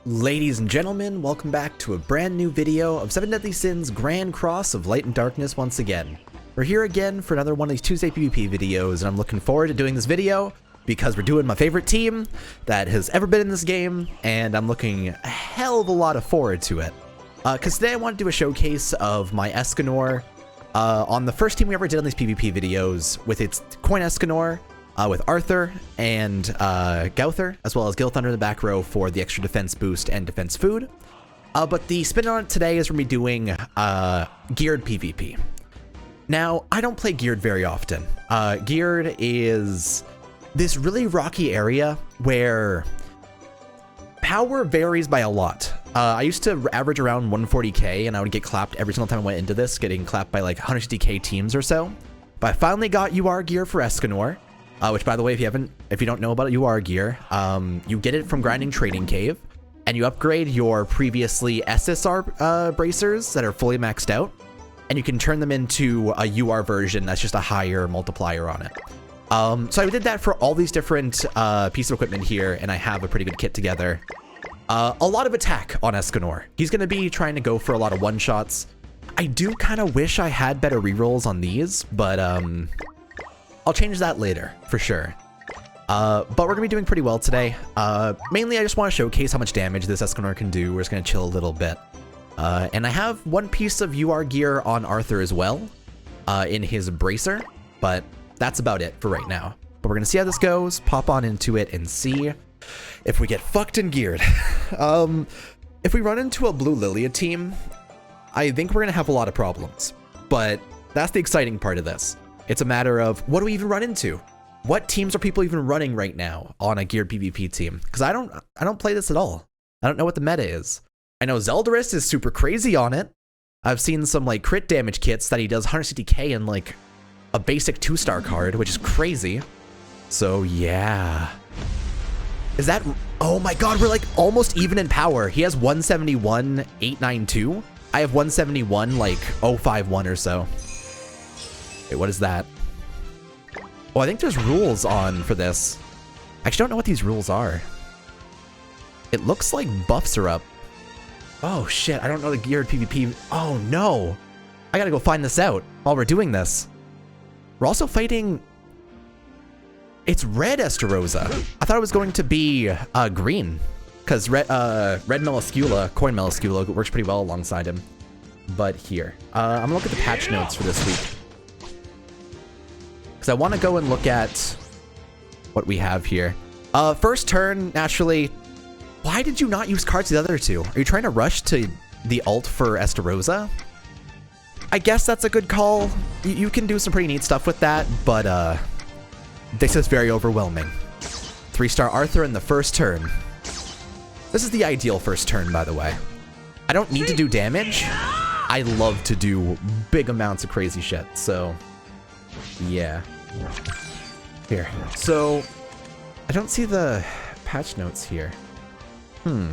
Ladies and gentlemen, welcome back to a brand new video of 7 Deadly Sins Grand Cross of Light and Darkness once again. We're here again for another one of these Tuesday PvP videos, and I'm looking forward to doing this video because we're doing my favorite team that has ever been in this game, and I'm looking a hell of a lot forward to it. Because today I want to do a showcase of my Escanor on the first team we ever did on these PvP videos with its Coinscanor, with Arthur and Gauther, as well as Gil Thunder in the back row for the extra defense boost and defense food. But the spin on it today is we're going to be doing geared PvP. Now, I don't play geared very often. Geared is this really rocky area where power varies by a lot. I used to average around 140k, and I would get clapped every single time I went into this, getting clapped by like 160k teams or so. But I finally got UR gear for Escanor. Which, by the way, if you don't know about UR gear, you get it from grinding Trading Cave, and you upgrade your previously SSR bracers that are fully maxed out, and you can turn them into a UR version that's just a higher multiplier on it. So I did that for all these different pieces of equipment here, and I have a pretty good kit together. A lot of attack on Escanor. He's going to be trying to go for a lot of one-shots. I do kind of wish I had better rerolls on these, but I'll change that later, for sure. But we're gonna be doing pretty well today. Mainly, I just want to showcase how much damage this Escanor can do. We're just gonna chill a little bit. And I have one piece of UR gear on Arthur as well, in his bracer, but that's about it for right now. But we're gonna see how this goes, pop on into it, and see if we get fucked and geared. If we run into a blue Lilia team, I think we're gonna have a lot of problems. But that's the exciting part of this. It's a matter of, what do we even run into? What teams are people even running right now on a geared PvP team? Because I don't play this at all. I don't know what the meta is. I know Zeldarist is super crazy on it. I've seen some like crit damage kits that he does 160k in like a basic 2-star card, which is crazy. So yeah. Is that, oh my god, we're like almost even in power. He has 171, 892. I have 171, like 051 or so. Wait, what is that? Oh, I think there's rules on for this. I actually don't know what these rules are. It looks like buffs are up. Oh shit, I don't know the geared PvP. Oh no. I gotta go find this out while we're doing this. We're also fighting... It's red Estarossa. I thought it was going to be green. Because red Meliscula, Coin Meliscula, works pretty well alongside him. But here. I'm gonna look at the patch notes for this week. I want to go and look at what we have here. First turn, naturally. Why did you not use cards the other two? Are you trying to rush to the ult for Estarossa? I guess that's a good call. You can do some pretty neat stuff with that, but this is very overwhelming. 3-star Arthur in the first turn. This is the ideal first turn, by the way. I don't need to do damage. I love to do big amounts of crazy shit, so yeah. Here. So, I don't see the patch notes here. Let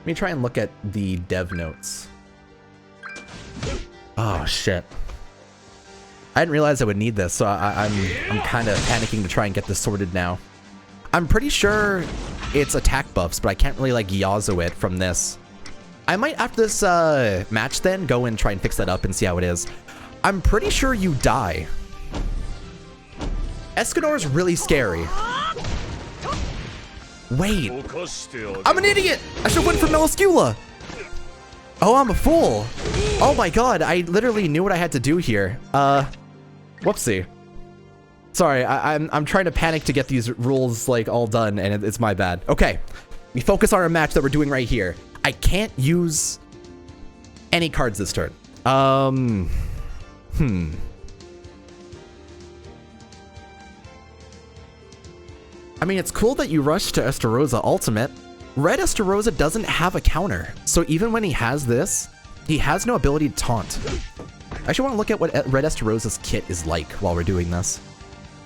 me try and look at the dev notes. Oh, shit. I didn't realize I would need this, so I'm kind of panicking to try and get this sorted now. I'm pretty sure it's attack buffs, but I can't really, like, Yazo it from this. I might, after this match then, go and try and fix that up and see how it is. I'm pretty sure you die. Escanor is really scary. Wait. I'm an idiot! I should win for Meliscula! Oh, I'm a fool. Oh my god, I literally knew what I had to do here. Whoopsie. Sorry, I'm trying to panic to get these rules, like, all done, and it's my bad. Okay, we focus on our match that we're doing right here. I can't use any cards this turn. I mean, it's cool that you rush to Estarossa Ultimate. Red Estarossa doesn't have a counter, so even when he has this, he has no ability to taunt. I actually want to look at what Red Estarossa's kit is like while we're doing this,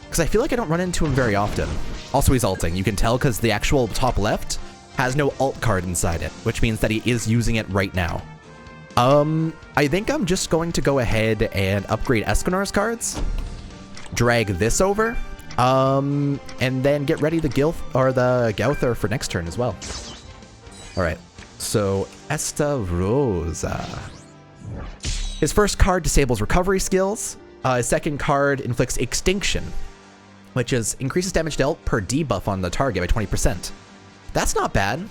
because I feel like I don't run into him very often. Also, he's ulting. You can tell because the actual top left has no ult card inside it, which means that he is using it right now. I think I'm just going to go ahead and upgrade Escanor's cards, drag this over, And then get ready the Gowther for next turn as well. Alright, so Estarossa. His first card disables recovery skills. His second card inflicts Extinction, which is increases damage dealt per debuff on the target by 20%. That's not bad.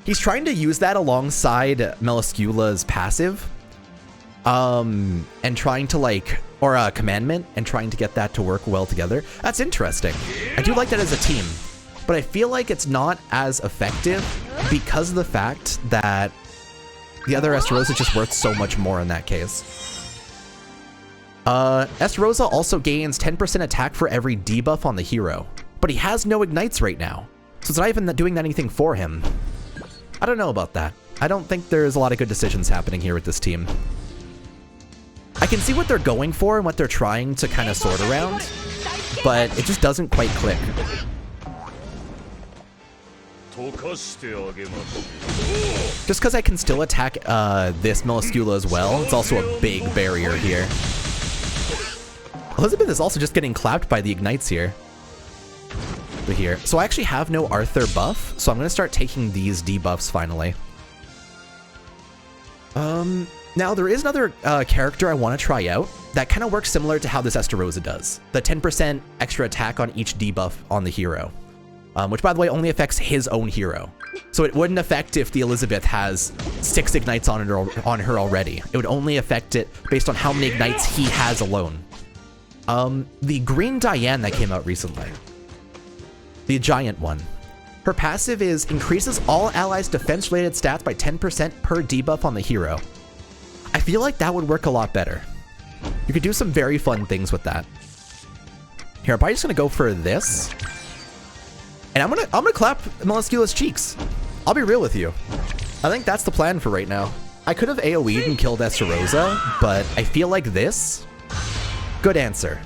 He's trying to use that alongside Meliscula's passive. And trying to or a commandment, and trying to get that to work well together. That's interesting. I do like that as a team, but I feel like it's not as effective because of the fact that the other Estarossa is just worth so much more in that case. Estarossa also gains 10% attack for every debuff on the hero, but he has no ignites right now, so it's not even doing anything for him. I don't know about that. I don't think there's a lot of good decisions happening here with this team. I can see what they're going for and what they're trying to kind of sort around, but it just doesn't quite click. Just because I can still attack this Meliscula as well, it's also a big barrier here. Elizabeth is also just getting clapped by the ignites here. So I actually have no Arthur buff, so I'm going to start taking these debuffs finally. Now, there is another character I want to try out that kind of works similar to how this Estarossa does. The 10% extra attack on each debuff on the hero. Which, by the way, only affects his own hero. So it wouldn't affect if the Elizabeth has 6 ignites on her already. It would only affect it based on how many ignites he has alone. The green Diane that came out recently. The giant one. Her passive is increases all allies' defense-related stats by 10% per debuff on the hero. I feel like that would work a lot better. You could do some very fun things with that. Here, I'm probably just gonna go for this. And I'm gonna clap Meliscula's cheeks. I'll be real with you. I think that's the plan for right now. I could have AoE'd and killed Estarossa, but I feel like this. Good answer.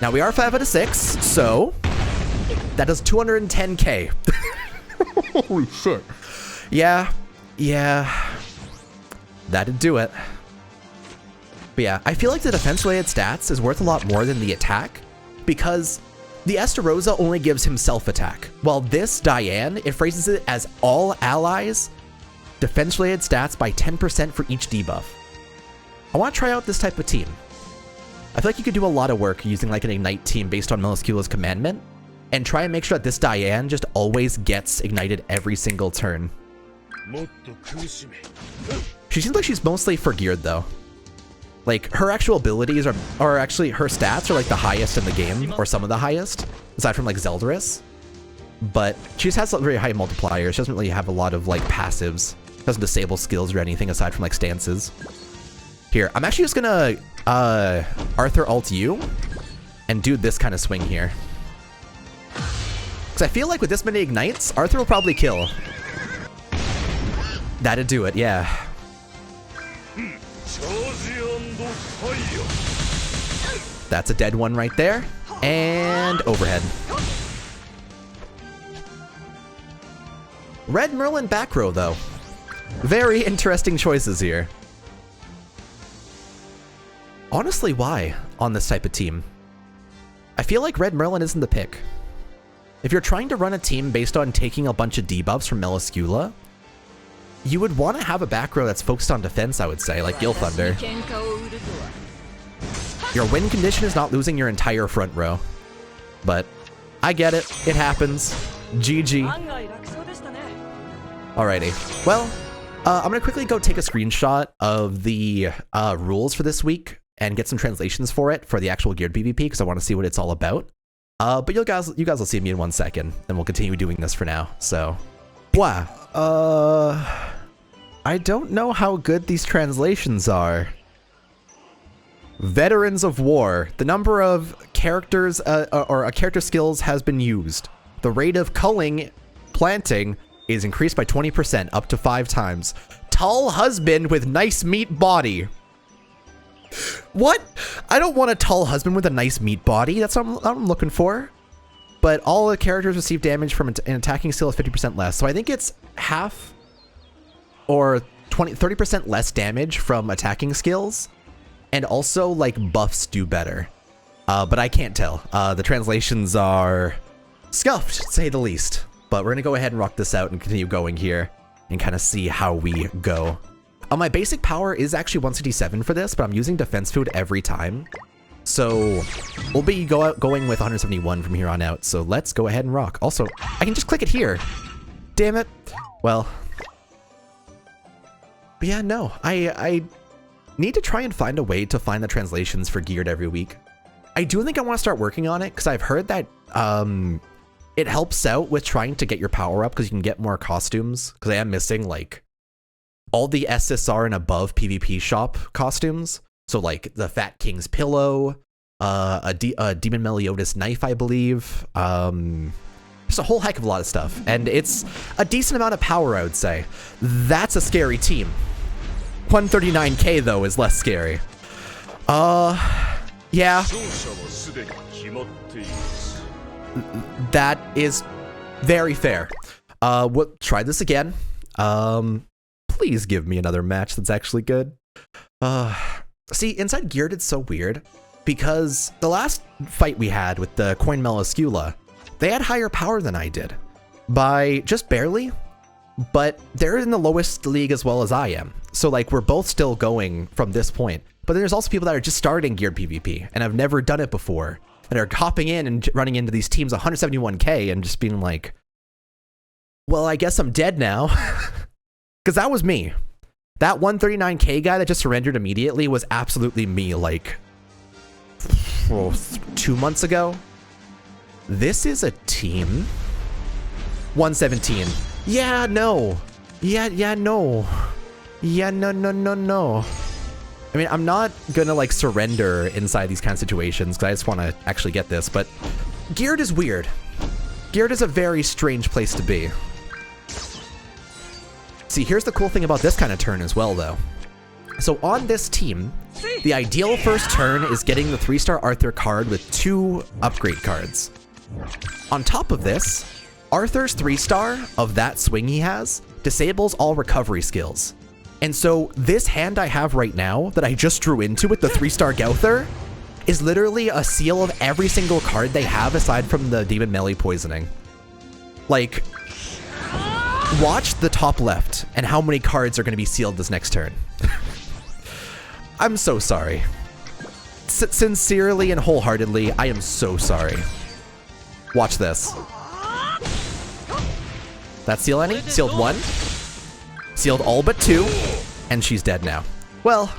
Now we are 5 out of 6, so that does 210k. Holy shit. Yeah. That'd do it. But yeah, I feel like the defense-related stats is worth a lot more than the attack, because the Estarossa only gives himself attack, while this Diane, it phrases it as all allies, defense-related stats by 10% for each debuff. I want to try out this type of team. I feel like you could do a lot of work using like an Ignite team based on Meliscula's commandment, and try and make sure that this Diane just always gets ignited every single turn. She seems like she's mostly forgeared though. Like, her actual abilities are actually, her stats are like the highest in the game, or some of the highest, aside from like Zeldaris. But she just has very high multipliers. She doesn't really have a lot of like passives. Doesn't disable skills or anything aside from like stances. Here, I'm actually just gonna Arthur ult U and do this kind of swing here. Because I feel like with this many ignites, Arthur will probably kill. That'd do it, yeah. That's a dead one right there. And overhead. Red Merlin back row, though. Very interesting choices here. Honestly, why on this type of team? I feel like Red Merlin isn't the pick. If you're trying to run a team based on taking a bunch of debuffs from Meliscula, you would want to have a back row that's focused on defense, I would say, like Gil Thunder. Your win condition is not losing your entire front row. But I get it. It happens. GG. Alrighty. Well, I'm going to quickly go take a screenshot of the rules for this week and get some translations for it for the actual geared PvP because I want to see what it's all about. But you guys will see me in 1 second, and we'll continue doing this for now. So, wow. I don't know how good these translations are. Veterans of War. The number of characters or character skills has been used. The rate of culling planting is increased by 20%, up to 5 times. Tall husband with nice meat body. What? I don't want a tall husband with a nice meat body. That's what I'm looking for. But all the characters receive damage from an attacking skill is 50% less. So I think it's half or 30% less damage from attacking skills. And also, like, buffs do better. but I can't tell. The translations are scuffed, to say the least. But we're gonna go ahead and rock this out and continue going here and kind of see how we go. My basic power is actually 167 for this, but I'm using defense food every time. So we'll be going with 171 from here on out. So let's go ahead and rock. Also, I can just click it here. Damn it. Well, but yeah, no, I need to try and find a way to find the translations for geared every week. I do think I want to start working on it because I've heard that it helps out with trying to get your power up because you can get more costumes, because I am missing like all the SSR and above PvP shop costumes. So like the Fat King's pillow, a Demon Meliodas knife, I believe. There's a whole heck of a lot of stuff, and it's a decent amount of power, I would say. That's a scary team. 139k though is less scary. Yeah. That is very fair. We'll try this again. Please give me another match that's actually good. See, inside geared it's so weird because the last fight we had with the LeaIsChill, they had higher power than I did by just barely, but they're in the lowest league as well as I am. So like we're both still going from this point, but then there's also people that are just starting geared PvP and have never done it before and are hopping in and running into these teams 171k and just being like, well, I guess I'm dead now. Because that was me. That 139k guy that just surrendered immediately was absolutely me like 2 months ago. This is a team. 117. Yeah, no. Yeah, no. Yeah, no. I mean, I'm not gonna like surrender inside these kind of situations because I just want to actually get this, but geared is weird. Geared is a very strange place to be. See, here's the cool thing about this kind of turn as well, though. So on this team, the ideal first turn is getting the 3-star Arthur card with 2 upgrade cards. On top of this, Arthur's 3-star of that swing he has disables all recovery skills. And so this hand I have right now that I just drew into with the 3-star Gauther is literally a seal of every single card they have aside from the Demon Melee poisoning. Like, watch the top left and how many cards are going to be sealed this next turn. I'm so sorry. Sincerely and wholeheartedly, I am so sorry. Watch this. That seal any? Sealed 1. Sealed all but 2. And she's dead now. Well.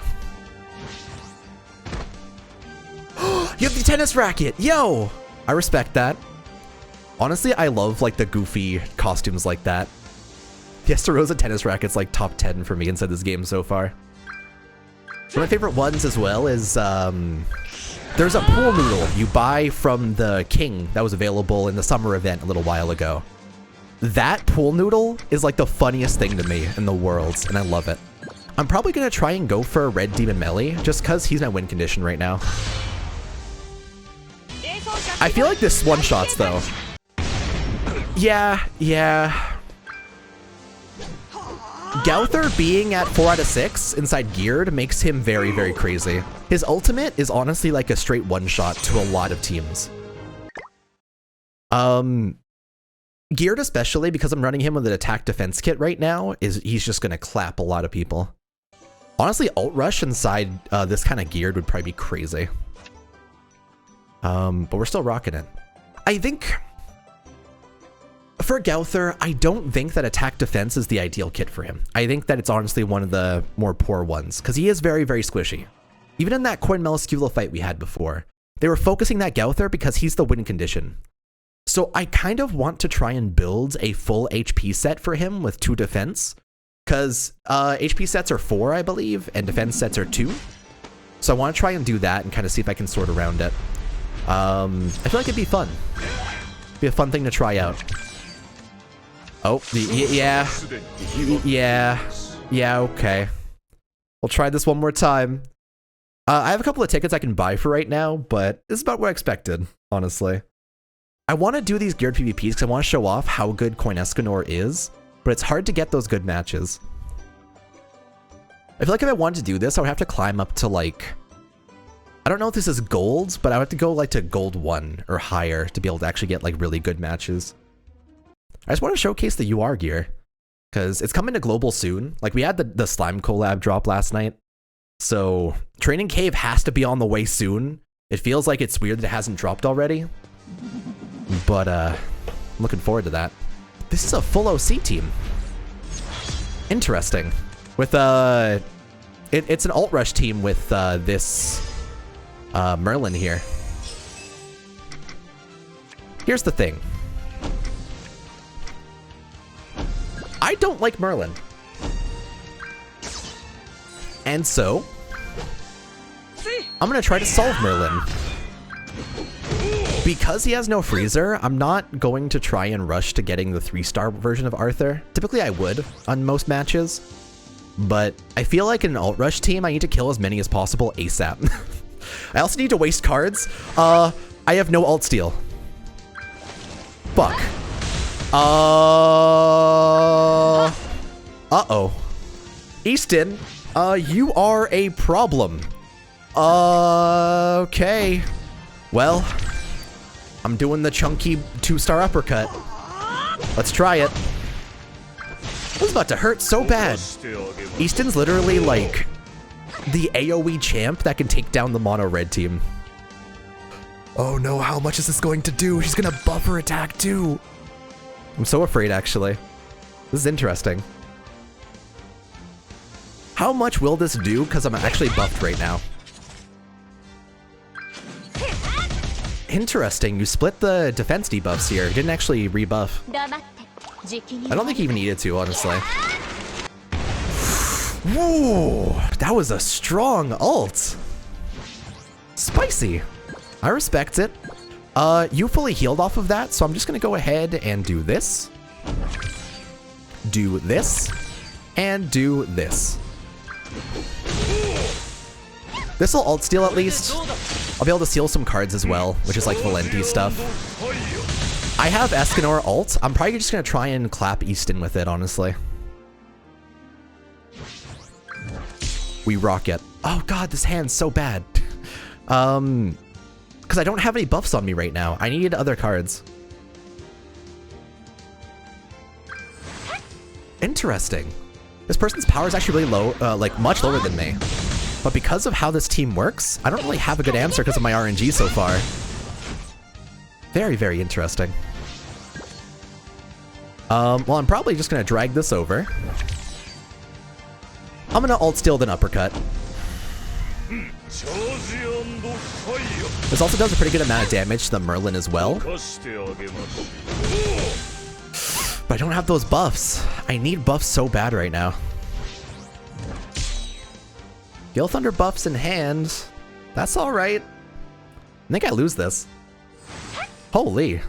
You have the tennis racket! Yo! I respect that. Honestly, I love like the goofy costumes like that. The Estarossa tennis racket's like top 10 for me inside this game so far. One of my favorite ones as well is, there's a pool noodle you buy from the king that was available in the summer event a little while ago. That pool noodle is like the funniest thing to me in the world, and I love it. I'm probably gonna try and go for a red Demon Melee, just cause he's my win condition right now. I feel like this one-shots though. Yeah. Gauther being at 4 out of 6 inside geared makes him very, very crazy. His ultimate is honestly like a straight one-shot to a lot of teams. Geared especially, because I'm running him with an attack defense kit right now, he's just gonna clap a lot of people. Honestly, ult rush inside this kind of geared would probably be crazy. But we're still rocking it. I think for Gauther, I don't think that attack defense is the ideal kit for him. I think that it's honestly one of the more poor ones, because he is very, very squishy. Even in that LeaIsChill fight we had before, they were focusing that Gauther because he's the win condition. So I kind of want to try and build a full HP set for him with 2 defense, because HP sets are 4, I believe, and defense sets are 2. So I want to try and do that and kind of see if I can sort around it. I feel like it'd be fun. It'd be a fun thing to try out. Oh, yeah, okay. We'll try this one more time. I have a couple of tickets I can buy for right now, but this is about what I expected, honestly. I want to do these geared PvPs because I want to show off how good Coinscanor is, but it's hard to get those good matches. I feel like if I wanted to do this, I would have to climb up to like I don't know if this is gold, but I would have to go like to gold 1 or higher to be able to actually get like really good matches. I just want to showcase the UR gear because it's coming to global soon. Like we had the slime collab drop last night. So Training Cave has to be on the way soon. It feels like it's weird that it hasn't dropped already. But I'm looking forward to that. This is a full OC team. Interesting. With it's an alt rush team with this Merlin here. Here's the thing. I don't like Merlin. And so I'm gonna try to solve Merlin. Because he has no freezer, I'm not going to try and rush to getting the 3-star version of Arthur. Typically I would on most matches, but I feel like in an alt rush team, I need to kill as many as possible ASAP. I also need to waste cards. I have no alt steal. Fuck. Uh-oh. Easton, you are a problem. Okay. Well, I'm doing the chunky 2-star uppercut. Let's try it. This is about to hurt so bad. Easton's literally like the AoE champ that can take down the mono red team. Oh no, how much is this going to do? She's gonna buff her attack too. I'm so afraid actually. This is interesting. How much will this do? Because I'm actually buffed right now. Interesting, you split the defense debuffs here. You didn't actually rebuff. I don't think you even needed to, honestly. Whoa, that was a strong ult. Spicy. I respect it. You fully healed off of that, so I'm just gonna go ahead and do this. Do this. And do this. This'll ult steal at least. I'll be able to steal some cards as well, which is like Valenti stuff. I have Escanor ult. I'm probably just gonna try and clap Easton with it, honestly. We rock it. Oh god, this hand's so bad. Because I don't have any buffs on me right now. I need other cards. Interesting. This person's power is actually really low, like much lower than me. But because of how this team works, I don't really have a good answer because of my RNG so far. Very, very interesting. Well, I'm probably just gonna drag this over. I'm gonna ult steal then uppercut. This also does a pretty good amount of damage to the Merlin as well. But I don't have those buffs. I need buffs so bad right now. Gale Thunder buffs in hand. That's alright. I think I lose this. Holy.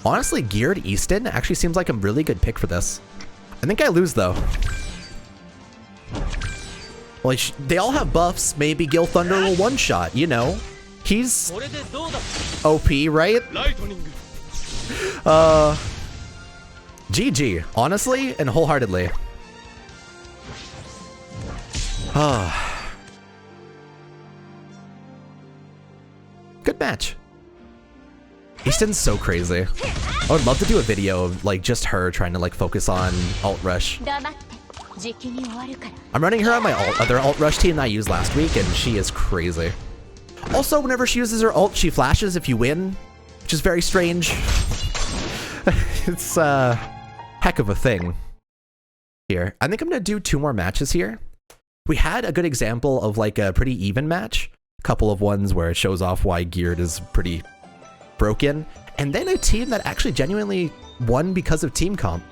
Honestly, Geared Easton actually seems like a really good pick for this. I think I lose though. Well, they all have buffs. Maybe Gale Thunder will one-shot, you know. He's OP, right? GG, honestly and wholeheartedly. Good match. Easton's so crazy. I would love to do a video of like just her trying to like focus on alt rush. I'm running her on my other alt rush team that I used last week, and she is crazy. Also, whenever she uses her ult, she flashes if you win, which is very strange. It's a heck of a thing here. I think I'm gonna do 2 more matches here. We had a good example of like a pretty even match. A couple of ones where it shows off why Geared is pretty broken. And then a team that actually genuinely won because of team comp.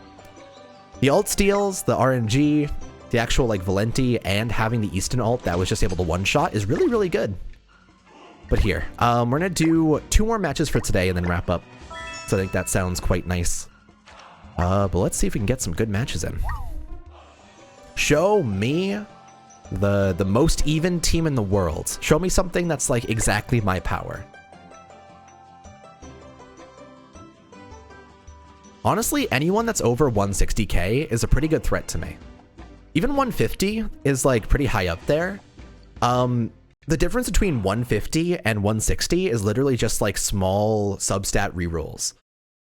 The ult steals, the RNG, the actual like Valenti, and having the Easton ult that was just able to one-shot is really, really good. But here, we're gonna do 2 more matches for today and then wrap up. So I think that sounds quite nice. But let's see if we can get some good matches in. Show me the most even team in the world. Show me something that's like exactly my power. Honestly, anyone that's over 160k is a pretty good threat to me. Even 150 is like pretty high up there. The difference between 150 and 160 is literally just like small substat rerolls.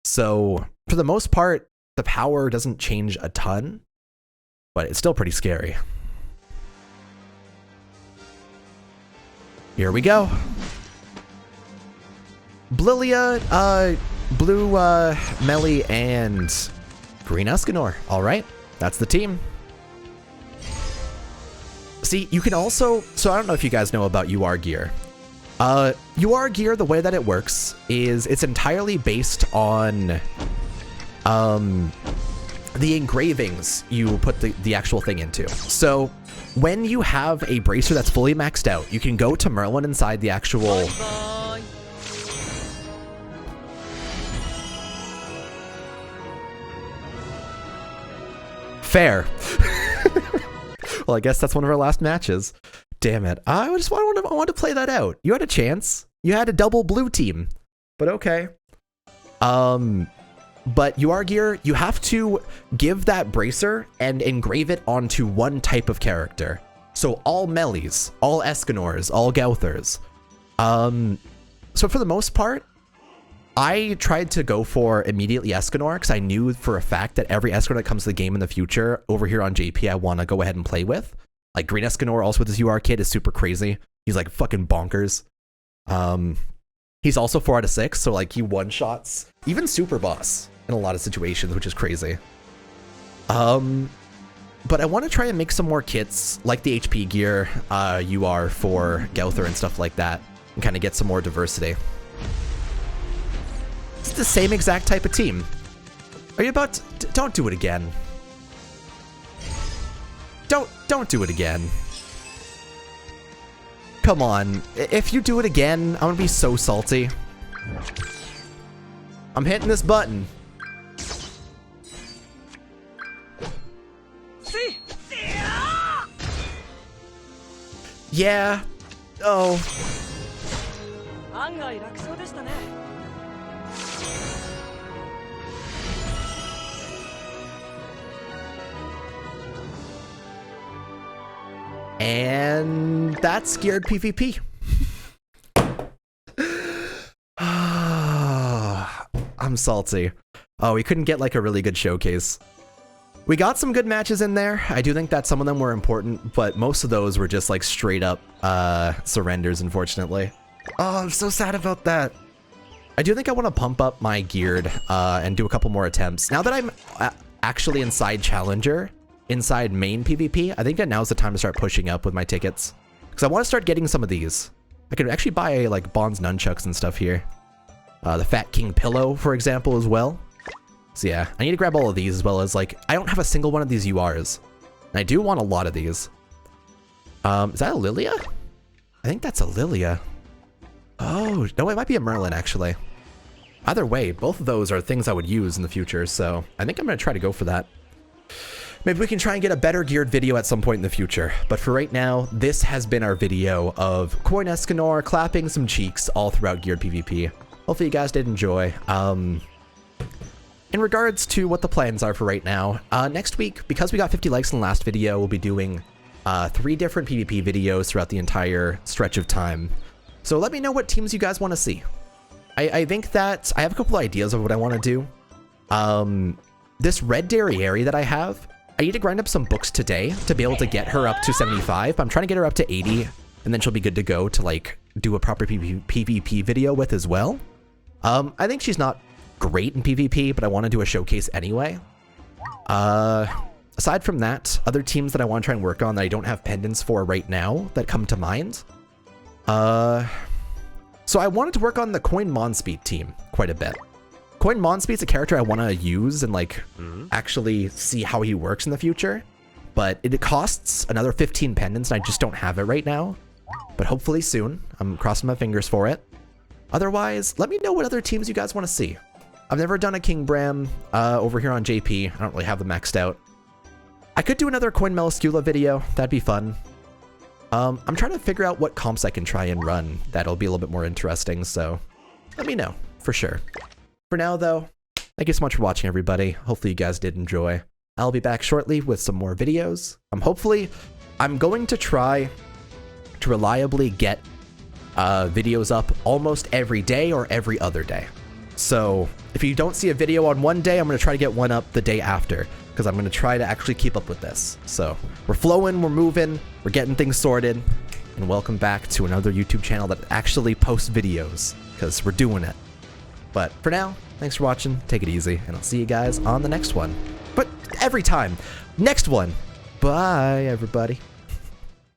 So for the most part, the power doesn't change a ton, but it's still pretty scary. Here we go. Blilia, blue Melly, and green Escanor. All right, that's the team. See, you can also, so I don't know if you guys know about UR gear. UR gear, the way that it works is it's entirely based on the engravings you put the actual thing into. So when you have a bracer that's fully maxed out, you can go to Merlin inside the actual... Fair. Well, I guess that's one of our last matches. Damn it. I wanted to play that out. You had a chance. You had a double blue team. But okay. But UR gear, you have to give that bracer and engrave it onto one type of character. So all Mellies, all Escanors, all Gauthers. So for the most part, I tried to go for immediately Escanor because I knew for a fact that every Escanor that comes to the game in the future over here on JP, I want to go ahead and play with. Like green Escanor also with his UR kit is super crazy. He's like fucking bonkers. He's also 4 out of 6, so like he one-shots even Super Boss in a lot of situations, which is crazy. But I want to try and make some more kits like the HP gear UR for Gauther and stuff like that and kind of get some more diversity. It's the same exact type of team. Are you about to... Don't do it again. Don't do it again. Come on. If you do it again, I'm gonna be so salty. I'm hitting this button. Yeah. Oh. And that's geared PvP. I'm salty. Oh, we couldn't get like a really good showcase. We got some good matches in there. I do think that some of them were important, but most of those were just like straight up surrenders, unfortunately. Oh, I'm so sad about that. I do think I want to pump up my geared and do a couple more attempts. Now that I'm actually inside Challenger, inside main PvP, I think that now's the time to start pushing up with my tickets. Because I want to start getting some of these. I could actually buy like Bond's nunchucks and stuff here. The Fat King pillow, for example, as well. So yeah, I need to grab all of these as well as like, I don't have a single one of these URs. And I do want a lot of these. Is that a Lilia? I think that's a Lilia. Oh, no, it might be a Merlin actually. Either way, both of those are things I would use in the future, so I think I'm going to try to go for that. Maybe we can try and get a better geared video at some point in the future. But for right now, this has been our video of Coinscanor clapping some cheeks all throughout geared PvP. Hopefully you guys did enjoy. In regards to what the plans are for right now, next week, because we got 50 likes in the last video, we'll be doing 3 different PvP videos throughout the entire stretch of time. So let me know what teams you guys want to see. I think that I have a couple ideas of what I want to do. This red Derriere that I have, I need to grind up some books today to be able to get her up to 75. But I'm trying to get her up to 80, and then she'll be good to go to like do a proper PvP video with as well. I think she's not great in PvP, but I want to do a showcase anyway. Aside from that, other teams that I want to try and work on that I don't have pendants for right now that come to mind. So I wanted to work on the Coin Monspeed team quite a bit. Coin Monspeed's a character I want to use and like actually see how he works in the future, but it costs another 15 pendants and I just don't have it right now. But hopefully soon. I'm crossing my fingers for it. Otherwise, let me know what other teams you guys want to see. I've never done a King Bram over here on JP. I don't really have them maxed out. I could do another Coin Meliscula video. That'd be fun. I'm trying to figure out what comps I can try and run. That'll be a little bit more interesting, so let me know for sure. For now, though, Thank you so much for watching, everybody. Hopefully you guys did enjoy. I'll be back shortly with some more videos. I'm going to try to reliably get videos up almost every day or every other day. So if you don't see a video on one day, I'm going to try to get one up the day after, because I'm going to try to actually keep up with this. So we're flowing, we're moving, we're getting things sorted, and welcome back to another YouTube channel that actually posts videos, because we're doing it. But for now, thanks for watching, take it easy, and I'll see you guys on the next one. But every time, next one. Bye, everybody.